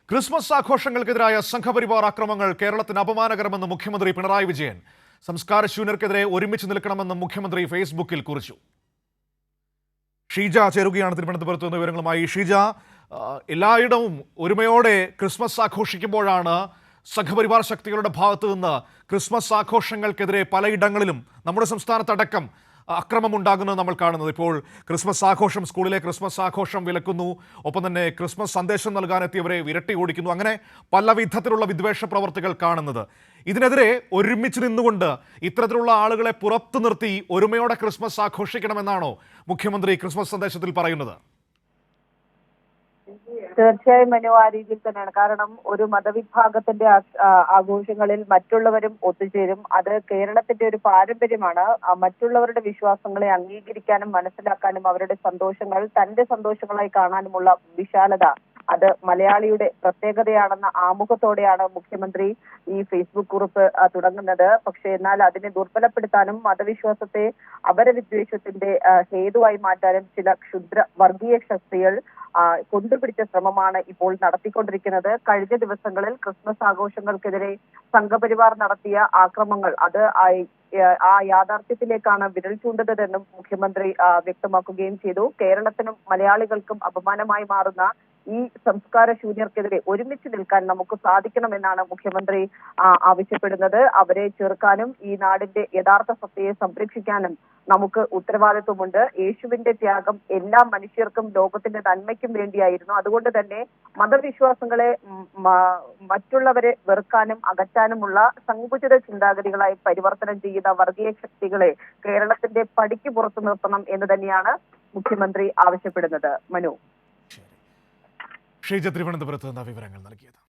Christmas ആഘോഷങ്ങൾക്കെതിരായ Sangh Parivar ആക്രമങ്ങൾ കേരളത്തിന് അപമാനകരമെന്ന് മുഖ്യമന്ത്രി പിണറായി വിജയൻ. സംസ്കാരശൂന്യർക്കെതിരെ ഒരുമിച്ച് നിൽക്കണമെന്നും മുഖ്യമന്ത്രി ഫേസ്ബുക്കിൽ കുറിച്ചു. ഷീജ ചേരുകയാണ് തിരുവനന്തപുരത്ത് നിന്ന് വിവരങ്ങളുമായി. ഷീജ, എല്ലായിടവും ഒരുമയോടെ ക്രിസ്മസ് ആഘോഷിക്കുമ്പോഴാണ് സംഘപരിവാർ ശക്തികളുടെ ഭാഗത്തു നിന്ന് ക്രിസ്മസ് ആഘോഷങ്ങൾക്കെതിരെ പലയിടങ്ങളിലും നമ്മുടെ സംസ്ഥാനത്തടക്കം അക്രമമുണ്ടാകുന്നത് നമ്മൾ കാണുന്നത്. ഇപ്പോൾ ക്രിസ്മസ് ആഘോഷം, സ്കൂളിലെ ക്രിസ്മസ് ആഘോഷം വിലക്കുന്നു, ഒപ്പം തന്നെ ക്രിസ്മസ് സന്ദേശം നൽകാനെത്തിയവരെ വിരട്ടി ഓടിക്കുന്നു. അങ്ങനെ പല വിധത്തിലുള്ള വിദ്വേഷ പ്രവർത്തികൾ കാണുന്നത്. ഇതിനെതിരെ ഒരുമിച്ച് നിന്നുകൊണ്ട് ഇത്തരത്തിലുള്ള ആളുകളെ പുറത്തു നിർത്തി ഒരുമയോടെ ക്രിസ്മസ് ആഘോഷിക്കണമെന്നാണോ മുഖ്യമന്ത്രി ക്രിസ്മസ് സന്ദേശത്തിൽ പറയുന്നത്? തീർച്ചയായും മനു, ആ രീതിയിൽ തന്നെയാണ്. കാരണം ഒരു മതവിഭാഗത്തിന്റെ ആഘോഷങ്ങളിൽ മറ്റുള്ളവരും ഒത്തുചേരും. അത് കേരളത്തിന്റെ ഒരു പാരമ്പര്യമാണ്. മറ്റുള്ളവരുടെ വിശ്വാസങ്ങളെ അംഗീകരിക്കാനും മനസ്സിലാക്കാനും അവരുടെ സന്തോഷങ്ങൾ തന്റെ സന്തോഷങ്ങളായി കാണാനുമുള്ള വിശാലത അത് മലയാളിയുടെ പ്രത്യേകതയാണെന്ന ആമുഖത്തോടെയാണ് മുഖ്യമന്ത്രി ഈ ഫേസ്ബുക്ക് കുറിപ്പ് തുടങ്ങുന്നത്. പക്ഷെ എന്നാൽ അതിനെ ദുർബലപ്പെടുത്താനും മതവിശ്വാസത്തെ അപരവിദ്വേഷത്തിന്റെ ഹേതുവായി മാറ്റാനും ചില ക്ഷുദ്ര വർഗീയ ശക്തികൾ കൊണ്ടുപിടിച്ച ശ്രമമാണ് ഇപ്പോൾ നടത്തിക്കൊണ്ടിരിക്കുന്നത്. കഴിഞ്ഞ ദിവസങ്ങളിൽ ക്രിസ്മസ് ആഘോഷങ്ങൾക്കെതിരെ സംഘപരിവാർ നടത്തിയ ആക്രമങ്ങൾ അത് ആ യാഥാർത്ഥ്യത്തിലേക്കാണ് വിരൽ ചൂണ്ടുന്നതെന്നും മുഖ്യമന്ത്രി വ്യക്തമാക്കുകയും ചെയ്തു. കേരളത്തിനും മലയാളികൾക്കും അപമാനമായി മാറുന്ന ഈ സംസ്കാര ശൂന്യർക്കെതിരെ ഒരുമിച്ച് നിൽക്കാൻ നമുക്ക് സാധിക്കണമെന്നാണ് മുഖ്യമന്ത്രി ആവശ്യപ്പെടുന്നത്. അവരെ ചെറുക്കാനും ഈ നാടിന്റെ യഥാർത്ഥ സത്തയെ സംരക്ഷിക്കാനും നമുക്ക് ഉത്തരവാദിത്വമുണ്ട്. യേശുവിന്റെ ത്യാഗം എല്ലാ മനുഷ്യർക്കും ലോകത്തിന്റെ നന്മയ്ക്കും വേണ്ടിയായിരുന്നു. അതുകൊണ്ട് തന്നെ മതവിശ്വാസങ്ങളെ മറ്റുള്ളവരെ വെറുക്കാനും അകറ്റാനുമുള്ള സങ്കുചിത ചിന്താഗതികളായി പരിവർത്തനം ചെയ്യുന്ന വർഗീയ ശക്തികളെ കേരളത്തിന്റെ പടിക്ക് പുറത്തു നിർത്തണം എന്ന് തന്നെയാണ് മുഖ്യമന്ത്രി ആവശ്യപ്പെടുന്നത്. മനു, ഷീജ തിരുവനന്തപുരത്ത് നിന്ന് വിവരങ്ങൾ നൽകിയത്.